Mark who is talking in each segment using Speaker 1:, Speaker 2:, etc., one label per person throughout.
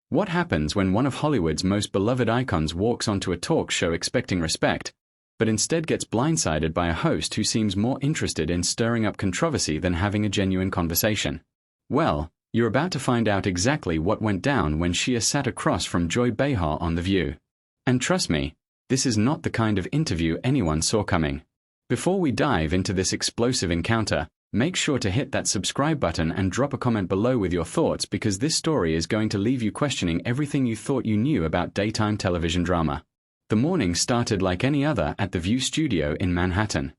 Speaker 1: What happens when one of Hollywood's most beloved icons walks onto a talk show expecting respect, but instead gets blindsided by a host who seems more interested in stirring up controversy than having a genuine conversation? Well, you're about to find out exactly what went down when Shia sat across from Joy Behar on The View. And trust me, this is not the kind of interview anyone saw coming. Before we dive into this explosive encounter, make sure to hit that subscribe button and drop a comment below with your thoughts, because this story is going to leave you questioning everything you thought you knew about daytime television drama. The morning started like any other at the View studio in Manhattan.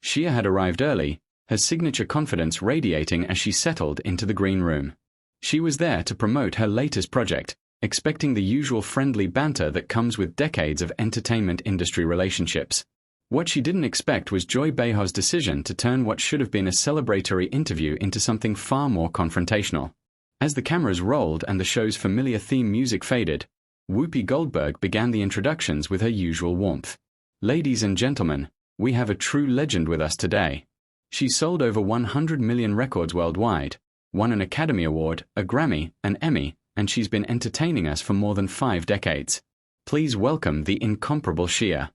Speaker 1: Shia had arrived early, her signature confidence radiating as she settled into the green room. She was there to promote her latest project, expecting the usual friendly banter that comes with decades of entertainment industry relationships. What she didn't expect was Joy Behar's decision to turn what should have been a celebratory interview into something far more confrontational. As the cameras rolled and the show's familiar theme music faded, Whoopi Goldberg began the introductions with her usual warmth. "Ladies and gentlemen, we have a true legend with us today. She sold over 100 million records worldwide, won an Academy Award, a Grammy, an Emmy, and she's been entertaining us for more than 5 decades. Please welcome the incomparable Shia."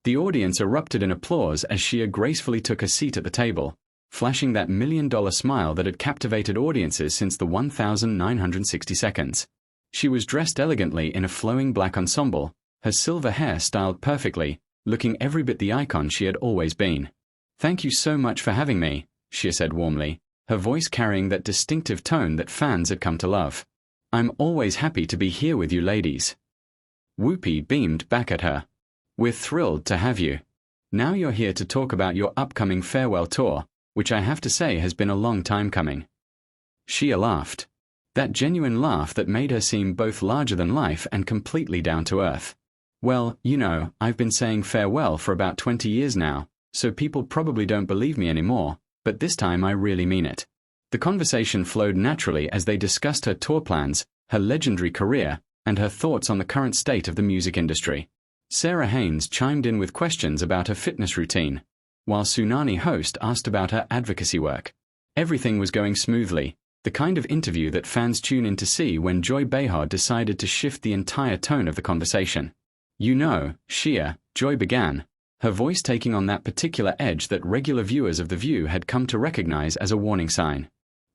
Speaker 1: The audience erupted in applause as Shia gracefully took a seat at the table, flashing that million-dollar smile that had captivated audiences since the 1960 seconds. She was dressed elegantly in a flowing black ensemble, her silver hair styled perfectly, looking every bit the icon she had always been. "Thank you so much for having me," Shia said warmly, her voice carrying that distinctive tone that fans had come to love. "I'm always happy to be here with you ladies." Whoopi beamed back at her. "We're thrilled to have you. Now you're here to talk about your upcoming farewell tour, which I have to say has been a long time coming." Shia laughed. That genuine laugh that made her seem both larger than life and completely down to earth. "Well, you know, I've been saying farewell for about 20 years now, so people probably don't believe me anymore, but this time I really mean it." The conversation flowed naturally as they discussed her tour plans, her legendary career, and her thoughts on the current state of the music industry. Sarah Haynes chimed in with questions about her fitness routine, while Tsunami host asked about her advocacy work. Everything was going smoothly, the kind of interview that fans tune in to see, when Joy Behar decided to shift the entire tone of the conversation. "You know, Shia," Joy began, her voice taking on that particular edge that regular viewers of The View had come to recognize as a warning sign.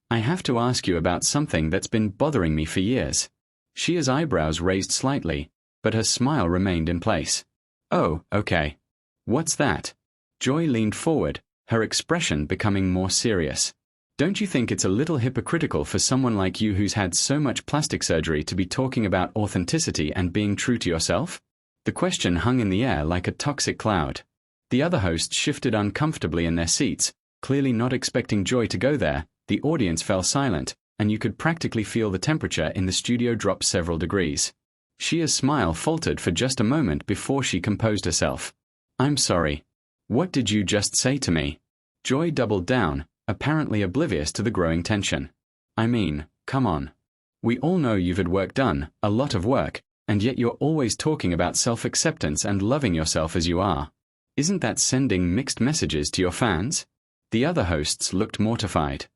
Speaker 1: "I have to ask you about something that's been bothering me for years." Shia's eyebrows raised slightly, but her smile remained in place. "Oh, okay. What's that?" Joy leaned forward, her expression becoming more serious. "Don't you think it's a little hypocritical for someone like you who's had so much plastic surgery to be talking about authenticity and being true to yourself?" The question hung in the air like a toxic cloud. The other hosts shifted uncomfortably in their seats, clearly not expecting Joy to go there. The audience fell silent, and you could practically feel the temperature in the studio drop several degrees. Shia's smile faltered for just a moment before she composed herself. "I'm sorry. What did you just say to me?" Joy doubled down, apparently oblivious to the growing tension. "I mean, come on. We all know you've had work done, a lot of work, and yet you're always talking about self-acceptance and loving yourself as you are. Isn't that sending mixed messages to your fans?" The other hosts looked mortified.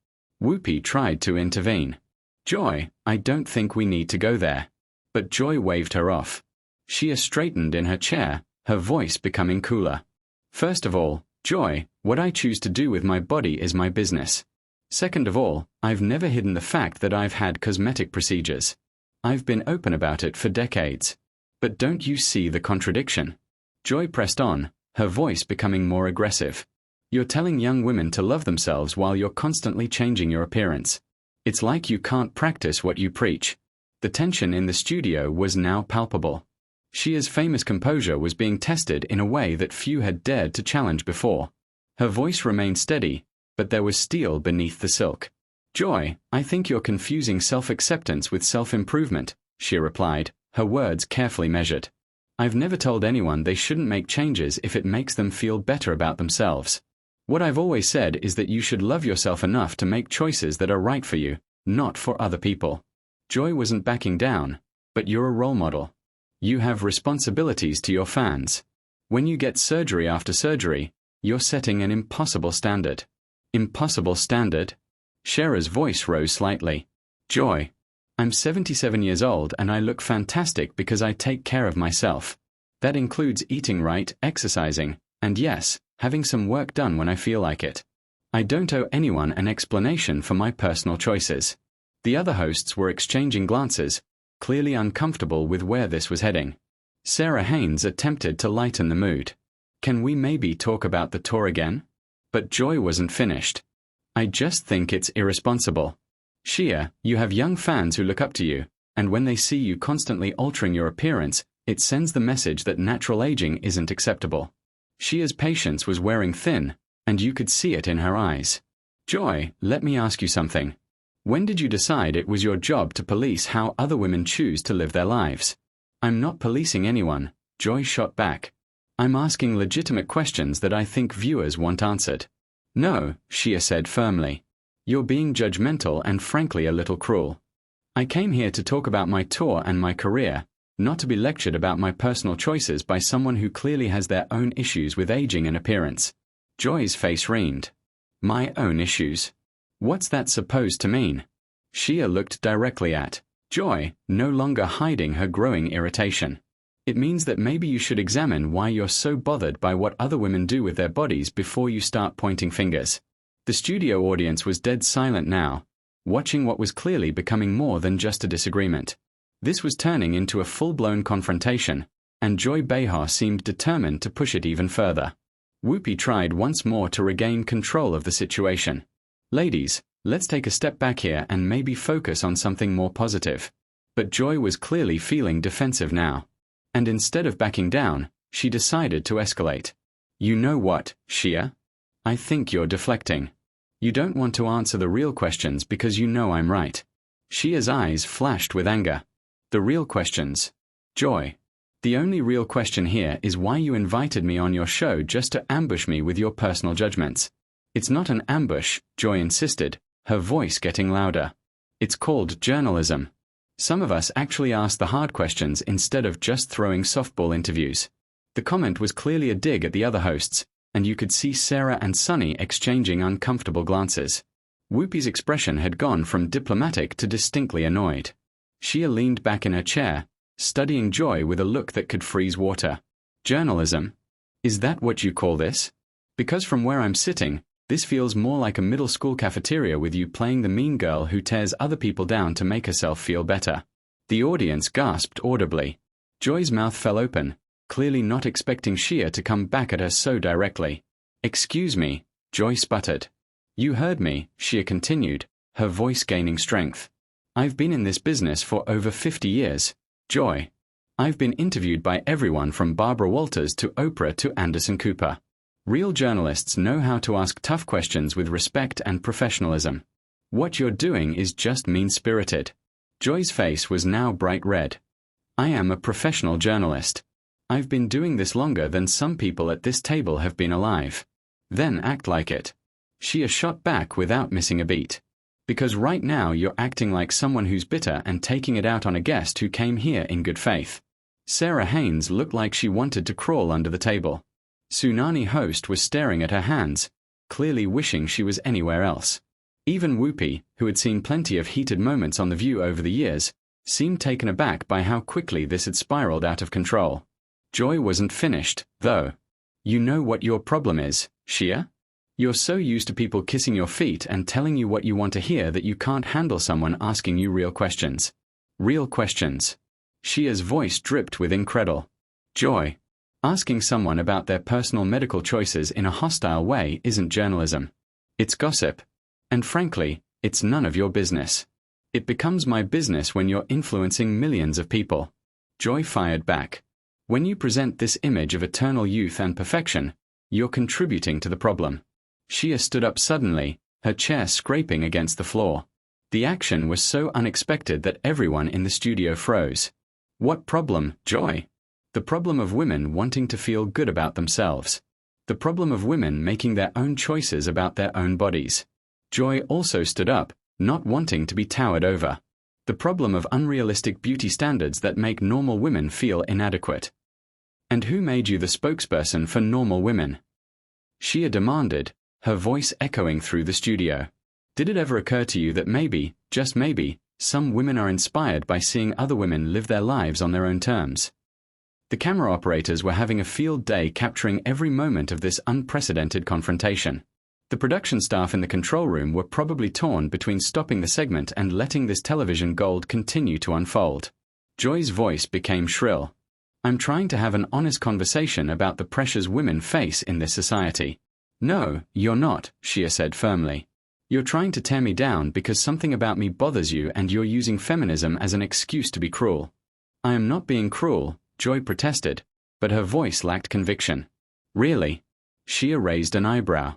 Speaker 1: Whoopi tried to intervene. "Joy, I don't think we need to go there." But Joy waved her off. Shia straightened in her chair, her voice becoming cooler. "First of all, Joy, what I choose to do with my body is my business. Second of all, I've never hidden the fact that I've had cosmetic procedures. I've been open about it for decades. But don't you see the contradiction?" Joy pressed on, her voice becoming more aggressive. "You're telling young women to love themselves while you're constantly changing your appearance. It's like you can't practice what you preach." The tension in the studio was now palpable. Shia's famous composure was being tested in a way that few had dared to challenge before. Her voice remained steady, but there was steel beneath the silk. "Joy, I think you're confusing self-acceptance with self-improvement," Shia replied, her words carefully measured. "I've never told anyone they shouldn't make changes if it makes them feel better about themselves. What I've always said is that you should love yourself enough to make choices that are right for you, not for other people." Joy wasn't backing down. "But you're a role model. You have responsibilities to your fans. When you get surgery after surgery, you're setting an impossible standard." "Impossible standard?" Shera's voice rose slightly. "Joy, I'm 77 years old and I look fantastic because I take care of myself. That includes eating right, exercising, and yes, having some work done when I feel like it. I don't owe anyone an explanation for my personal choices. The other hosts were exchanging glances, clearly uncomfortable with where this was heading. Sarah Haynes attempted to lighten the mood. Can we maybe talk about the tour again? But Joy wasn't finished. I just think it's irresponsible. Shia, you have young fans who look up to you, and when they see you constantly altering your appearance, it sends the message that natural aging isn't acceptable. Shia's patience was wearing thin, and you could see it in her eyes. Joy, let me ask you something. When did you decide it was your job to police how other women choose to live their lives? I'm not policing anyone, Joy shot back. I'm asking legitimate questions that I think viewers want answered. No, Shia said firmly. You're being judgmental and frankly a little cruel. I came here to talk about my tour and my career, not to be lectured about my personal choices by someone who clearly has their own issues with aging and appearance. Joy's face reamed. My own issues? What's that supposed to mean? Shia looked directly at Joy, no longer hiding her growing irritation. It means that maybe you should examine why you're so bothered by what other women do with their bodies before you start pointing fingers. The studio audience was dead silent now, watching what was clearly becoming more than just a disagreement. This was turning into a full-blown confrontation, and Joy Behar seemed determined to push it even further. Whoopi tried once more to regain control of the situation. Ladies, let's take a step back here and maybe focus on something more positive. But Joy was clearly feeling defensive now. And instead of backing down, she decided to escalate. You know what, Shia? I think you're deflecting. You don't want to answer the real questions because you know I'm right. Shia's eyes flashed with anger. The real questions. Joy. The only real question here is why you invited me on your show just to ambush me with your personal judgments. It's not an ambush, Joy insisted, her voice getting louder. It's called journalism. Some of us actually ask the hard questions instead of just throwing softball interviews. The comment was clearly a dig at the other hosts, and you could see Sarah and Sunny exchanging uncomfortable glances. Whoopi's expression had gone from diplomatic to distinctly annoyed. Shia leaned back in her chair, studying Joy with a look that could freeze water. Journalism? Is that what you call this? Because from where I'm sitting, this feels more like a middle school cafeteria with you playing the mean girl who tears other people down to make herself feel better. The audience gasped audibly. Joy's mouth fell open, clearly not expecting Shia to come back at her so directly. Excuse me, Joy sputtered. You heard me, Shia continued, her voice gaining strength. I've been in this business for over 50 years, Joy. I've been interviewed by everyone from Barbara Walters to Oprah to Anderson Cooper. Real journalists know how to ask tough questions with respect and professionalism. What you're doing is just mean-spirited. Joy's face was now bright red. I am a professional journalist. I've been doing this longer than some people at this table have been alive. Then act like it. Shia shot back without missing a beat. Because right now you're acting like someone who's bitter and taking it out on a guest who came here in good faith. Sarah Haynes looked like she wanted to crawl under the table. Tsunami host was staring at her hands, clearly wishing she was anywhere else. Even Whoopi, who had seen plenty of heated moments on The View over the years, seemed taken aback by how quickly this had spiraled out of control. Joy wasn't finished, though. You know what your problem is, Shia? You're so used to people kissing your feet and telling you what you want to hear that you can't handle someone asking you real questions. Real questions. Shia's voice dripped with incredulity. Joy. Asking someone about their personal medical choices in a hostile way isn't journalism. It's gossip. And frankly, it's none of your business. It becomes my business when you're influencing millions of people. Joy fired back. When you present this image of eternal youth and perfection, you're contributing to the problem. Shia stood up suddenly, her chair scraping against the floor. The action was so unexpected that everyone in the studio froze. What problem, Joy? The problem of women wanting to feel good about themselves. The problem of women making their own choices about their own bodies. Joy also stood up, not wanting to be towered over. The problem of unrealistic beauty standards that make normal women feel inadequate. And who made you the spokesperson for normal women? Shia demanded, her voice echoing through the studio. Did it ever occur to you that maybe, just maybe, Some women are inspired by seeing other women live their lives on their own terms. The camera operators were having a field day capturing every moment of this unprecedented confrontation. The production staff in the control room were probably torn between stopping the segment and letting this television gold continue to unfold. Joy's voice became shrill. I'm trying to have an honest conversation about the pressures women face in this society. No, you're not, Shia said firmly. You're trying to tear me down because something about me bothers you and you're using feminism as an excuse to be cruel. I am not being cruel, Joy protested, but her voice lacked conviction. Really? Shia raised an eyebrow.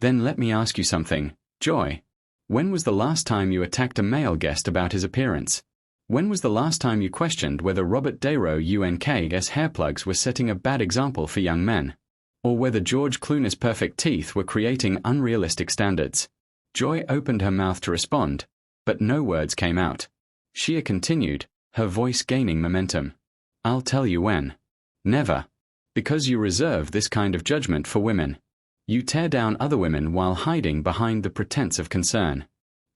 Speaker 1: Then let me ask you something, Joy. When was the last time you attacked a male guest about his appearance? When was the last time you questioned whether Robert Dairo UNK's hair plugs were setting a bad example for young men? Or whether George Clooney's perfect teeth were creating unrealistic standards? Joy opened her mouth to respond, but no words came out. Shia continued, her voice gaining momentum. I'll tell you when. Never. Because you reserve this kind of judgment for women. You tear down other women while hiding behind the pretense of concern.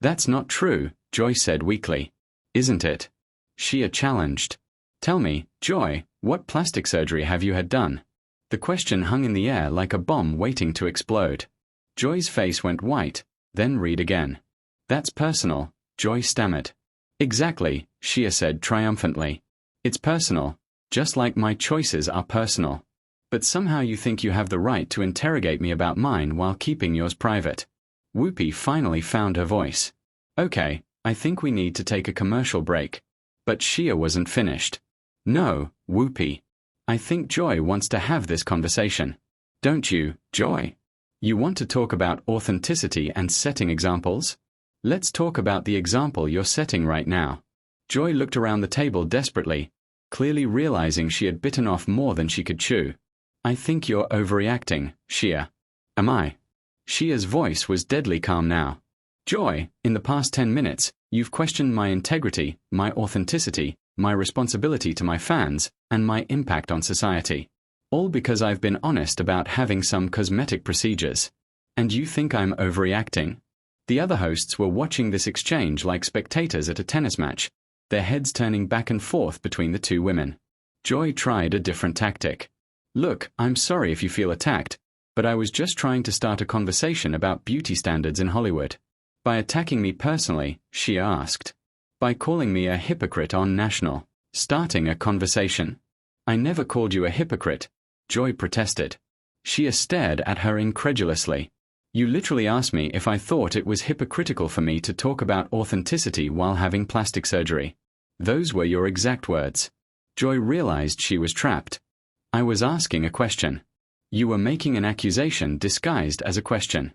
Speaker 1: That's not true, Joy said weakly. Isn't it? Shia challenged. Tell me, Joy, what plastic surgery have you had done? The question hung in the air like a bomb waiting to explode. Joy's face went white, then read again. That's personal, Joy stammered. Exactly, Shia said triumphantly. It's personal, just like my choices are personal. But somehow you think you have the right to interrogate me about mine while keeping yours private. Whoopi finally found her voice. Okay, I think we need to take a commercial break. But Shia wasn't finished. No, Whoopi. I think Joy wants to have this conversation. Don't you, Joy? You want to talk about authenticity and setting examples? Let's talk about the example you're setting right now. Joy looked around the table desperately, clearly realizing she had bitten off more than she could chew. I think you're overreacting, Shia. Am I? Shia's voice was deadly calm now. Joy, in the past 10 minutes, you've questioned my integrity, my authenticity, my responsibility to my fans, and my impact on society. All because I've been honest about having some cosmetic procedures. And you think I'm overreacting? The other hosts were watching this exchange like spectators at a tennis match, their heads turning back and forth between the two women. Joy tried a different tactic. Look, I'm sorry if you feel attacked, but I was just trying to start a conversation about beauty standards in Hollywood. By attacking me personally, Shia asked. By calling me a hypocrite on national. Starting a conversation. I never called you a hypocrite, Joy protested. Shia stared at her incredulously. You literally asked me if I thought it was hypocritical for me to talk about authenticity while having plastic surgery. Those were your exact words. Joy realized she was trapped. I was asking a question. You were making an accusation disguised as a question.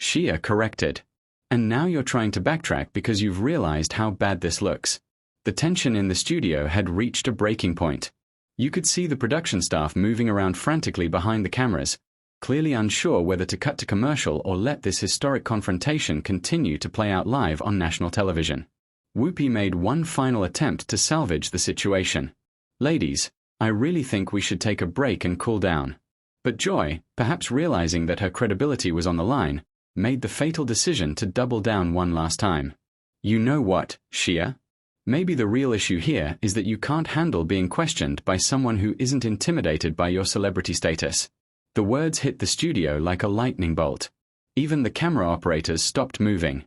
Speaker 1: Shia corrected. And now you're trying to backtrack because you've realized how bad this looks. The tension in the studio had reached a breaking point. You could see the production staff moving around frantically behind the cameras, clearly unsure whether to cut to commercial or let this historic confrontation continue to play out live on national television. Whoopi made one final attempt to salvage the situation. Ladies, I really think we should take a break and cool down. But Joy, perhaps realizing that her credibility was on the line, made the fatal decision to double down one last time. You know what, Shia? Maybe the real issue here is that you can't handle being questioned by someone who isn't intimidated by your celebrity status. The words hit the studio like a lightning bolt. Even the camera operators stopped moving.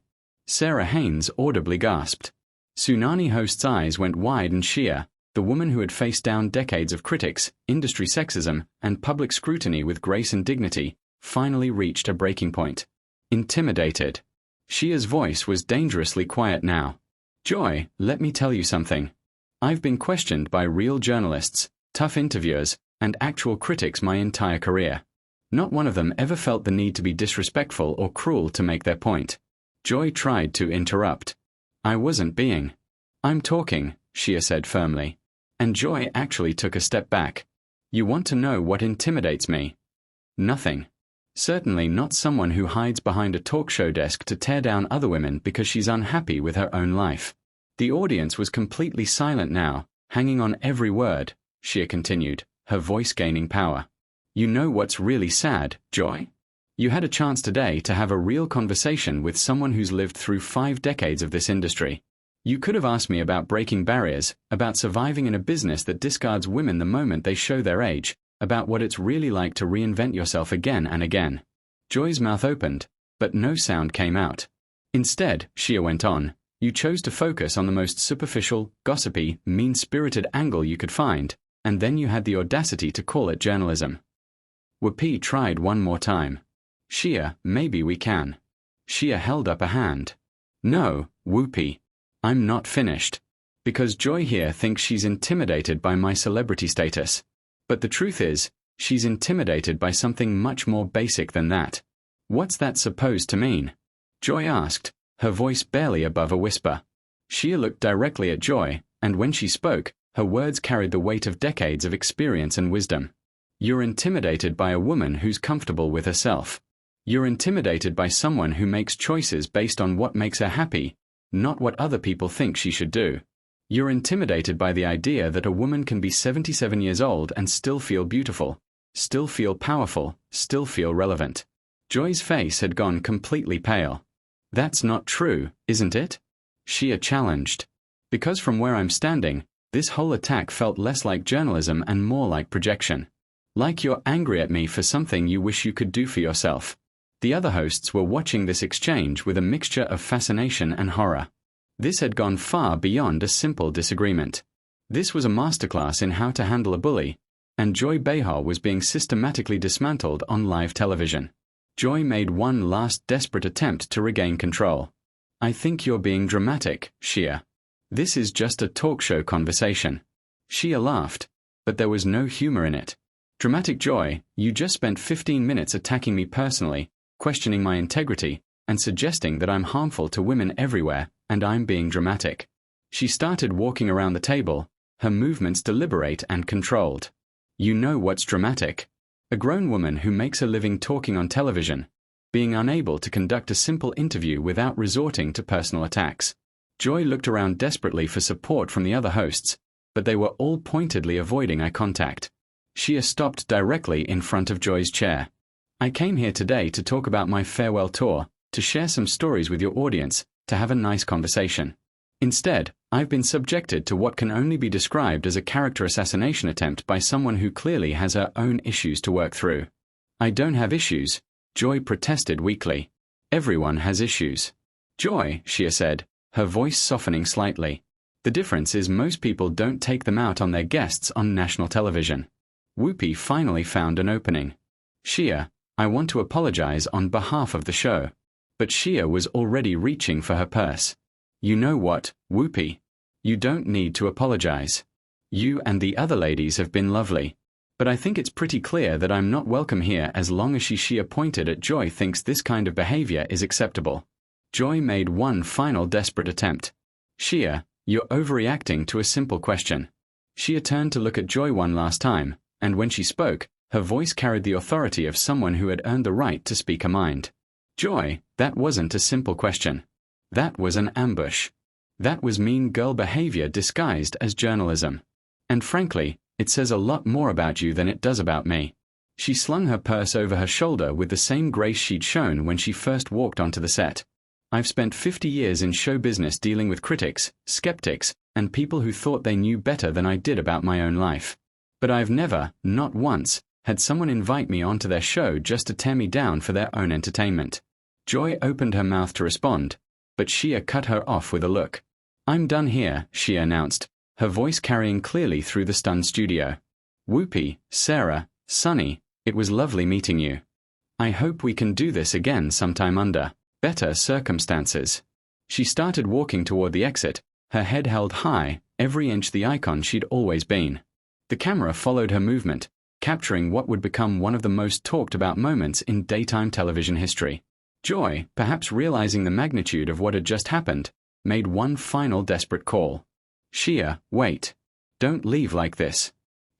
Speaker 1: Sarah Haynes audibly gasped. Tsunami host's eyes went wide and Shia, the woman who had faced down decades of critics, industry sexism, and public scrutiny with grace and dignity, finally reached a breaking point. Intimidated. Shia's voice was dangerously quiet now. Joy, let me tell you something. I've been questioned by real journalists, tough interviewers, and actual critics my entire career. Not one of them ever felt the need to be disrespectful or cruel to make their point. Joy tried to interrupt. I wasn't being. I'm talking, Shia said firmly. And Joy actually took a step back. You want to know what intimidates me? Nothing. Certainly not someone who hides behind a talk show desk to tear down other women because she's unhappy with her own life. The audience was completely silent now, hanging on every word, Shia continued, her voice gaining power. You know what's really sad, Joy? You had a chance today to have a real conversation with someone who's lived through 5 decades of this industry. You could have asked me about breaking barriers, about surviving in a business that discards women the moment they show their age, about what it's really like to reinvent yourself again and again. Joy's mouth opened, but no sound came out. Instead, Shia went on, you chose to focus on the most superficial, gossipy, mean-spirited angle you could find, and then you had the audacity to call it journalism. Whoopi tried one more time. Shia, maybe we can. Shia held up a hand. No, Whoopi. I'm not finished. Because Joy here thinks she's intimidated by my celebrity status. But the truth is, she's intimidated by something much more basic than that. What's that supposed to mean? Joy asked, her voice barely above a whisper. Shia looked directly at Joy, and when she spoke, her words carried the weight of decades of experience and wisdom. You're intimidated by a woman who's comfortable with herself. You're intimidated by someone who makes choices based on what makes her happy, not what other people think she should do. You're intimidated by the idea that a woman can be 77 years old and still feel beautiful, still feel powerful, still feel relevant. Joy's face had gone completely pale. That's not true, isn't it? Shia challenged. Because from where I'm standing, this whole attack felt less like journalism and more like projection. Like you're angry at me for something you wish you could do for yourself. The other hosts were watching this exchange with a mixture of fascination and horror. This had gone far beyond a simple disagreement. This was a masterclass in how to handle a bully, and Joy Behar was being systematically dismantled on live television. Joy made one last desperate attempt to regain control. I think you're being dramatic, Shia. This is just a talk show conversation. Shia laughed, but there was no humor in it. Dramatic Joy, you just spent 15 minutes attacking me personally, questioning my integrity, and suggesting that I'm harmful to women everywhere, and I'm being dramatic. She started walking around the table, her movements deliberate and controlled. You know what's dramatic? A grown woman who makes a living talking on television, being unable to conduct a simple interview without resorting to personal attacks. Joy looked around desperately for support from the other hosts, but they were all pointedly avoiding eye contact. Shia stopped directly in front of Joy's chair. I came here today to talk about my farewell tour, to share some stories with your audience, to have a nice conversation. Instead, I've been subjected to what can only be described as a character assassination attempt by someone who clearly has her own issues to work through. I don't have issues, Joy protested weakly. Everyone has issues. Joy, Shia said, her voice softening slightly. The difference is most people don't take them out on their guests on national television. Whoopi finally found an opening. Shia, I want to apologize on behalf of the show. But Shia was already reaching for her purse. You know what, Whoopi? You don't need to apologize. You and the other ladies have been lovely. But I think it's pretty clear that I'm not welcome here as long as Shia pointed at Joy thinks this kind of behavior is acceptable. Joy made one final desperate attempt. Shia, you're overreacting to a simple question. Shia turned to look at Joy one last time, and when she spoke, her voice carried the authority of someone who had earned the right to speak her mind. Joy, that wasn't a simple question. That was an ambush. That was mean girl behavior disguised as journalism. And frankly, it says a lot more about you than it does about me. She slung her purse over her shoulder with the same grace she'd shown when she first walked onto the set. I've spent 50 years in show business dealing with critics, skeptics, and people who thought they knew better than I did about my own life. But I've never, not once, had someone invite me onto their show just to tear me down for their own entertainment. Joy opened her mouth to respond, but Shia cut her off with a look. I'm done here, Shia announced, her voice carrying clearly through the stunned studio. Whoopi, Sarah, Sunny, it was lovely meeting you. I hope we can do this again sometime under better circumstances. She started walking toward the exit, her head held high, every inch the icon she'd always been. The camera followed her movement, capturing what would become one of the most talked about moments in daytime television history. Joy, perhaps realizing the magnitude of what had just happened, made one final desperate call. Shia, wait. Don't leave like this.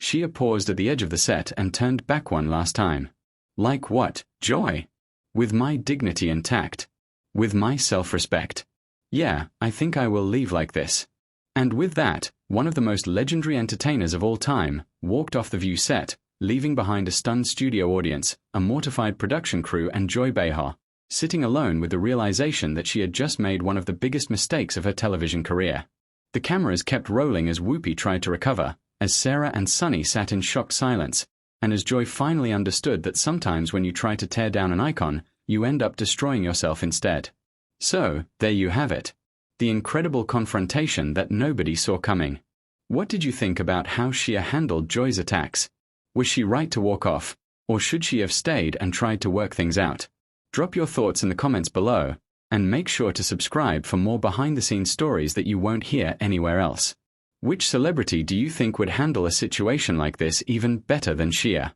Speaker 1: Shia paused at the edge of the set and turned back one last time. Like what, Joy? With my dignity intact. With my self-respect. Yeah, I think I will leave like this. And with that, one of the most legendary entertainers of all time walked off the View set, leaving behind a stunned studio audience, a mortified production crew and Joy Behar, sitting alone with the realization that she had just made one of the biggest mistakes of her television career. The cameras kept rolling as Whoopi tried to recover, as Sarah and Sunny sat in shocked silence, and as Joy finally understood that sometimes when you try to tear down an icon, you end up destroying yourself instead. So, there you have it. The incredible confrontation that nobody saw coming. What did you think about how Shia handled Joy's attacks? Was she right to walk off, or should she have stayed and tried to work things out? Drop your thoughts in the comments below, and make sure to subscribe for more behind-the-scenes stories that you won't hear anywhere else. Which celebrity do you think would handle a situation like this even better than Shia?